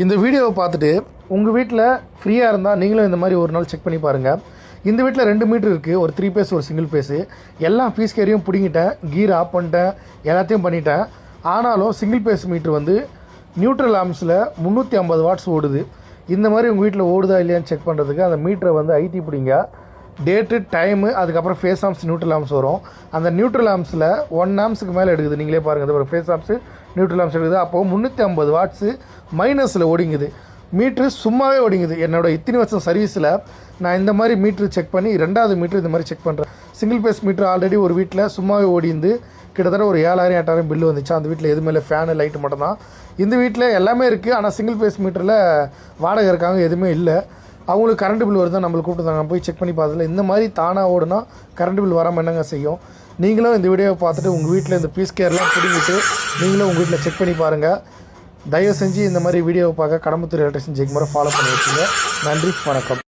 இந்த வீடியோவை பார்த்துட்டு உங்கள் வீட்டில் ஃப்ரீயாக இருந்தால் நீங்களும் இந்த மாதிரி ஒரு நாள் செக் பண்ணி பாருங்கள். இந்த வீட்டில் 2 மீட்ரு இருக்குது, ஒரு 3 பேஸ் ஒரு சிங்கிள் பேஸு. எல்லாம் பீஸ் கேரியும் பிடிங்கிட்டேன், கீர் ஆஃப் பண்ணிட்டேன், எல்லாத்தையும் பண்ணிட்டேன். ஆனாலும் சிங்கிள் பேஸ் மீட்ரு வந்து நியூட்ரல் ஆம்ஸில் 350 வாட்ஸ் ஓடுது. இந்த மாதிரி உங்கள் வீட்டில் ஓடுதா இல்லையான்னு செக் பண்ணுறதுக்கு அந்த மீட்டரை வந்து ஐடி பிடிங்க, டேட்டு டைமு, அதுக்கப்புறம் ஃபேஸ் ஆம்ஸ் நியூட்ரல் ஆம்ஸ் வரும். அந்த நியூட்ரல் ஆம்ஸில் 1 ஆம்ஸுக்கு மேலே எடுக்குது. நீங்களே பாருங்கள், ஒரு ஃபேஸ் ஆம்ஸு நியூட்ரல் ஆம்ஸ் எடுக்குது. அப்போது 350 வாட்ஸு மைனஸில் ஓடிங்குது. மீட்ரு சும்மாவே ஓடிங்குது. என்னோடய இத்தனை வருஷம் சர்வீஸில் நான் இந்த மாதிரி மீட்ரு செக் பண்ணி 2வது மீட்ரு இந்த மாதிரி செக் பண்ணுறேன். சிங்கிள் பேஸ் மீட்ரு ஆல்ரெடி ஒரு வீட்டில் சும்மாவே ஓடிந்து கிட்டத்தட்ட ஒரு 7,000-8,000 பில்லு வந்துச்சு. அந்த வீட்டில் எதுவுமே இல்லை, ஃபேனு லைட்டு மட்டும் தான். இந்த வீட்டில் எல்லாமே இருக்குது, ஆனால் சிங்கிள் பேஸ் மீட்டரில் வாடகை இருக்காங்க, எதுவுமே இல்லை. அவங்களுக்கு கரண்ட் பில் வருது, நம்மளுக்கு கூப்பிட்டுருந்தாங்க, போய் செக் பண்ணி பார்த்ததில்ல. இந்த மாதிரி தானாக ஓடுனா கரண்ட் பில் வராமல் என்னங்க செய்யும். நீங்களும் இந்த வீடியோவை பார்த்துட்டு உங்கள் வீட்டில் இந்த பீஸ் கேர்லாம் பிடிங்கிட்டு நீங்களும் உங்கள் வீட்டில் செக் பண்ணி பாருங்கள். தயவு செஞ்சு இந்த மாதிரி வீடியோவை பார்க்க கடம்பத்தூர் எலக்ட்ரிஷியன் ஜெய்குமாரை ஃபாலோ பண்ணி வச்சுங்க. நன்றி, வணக்கம்.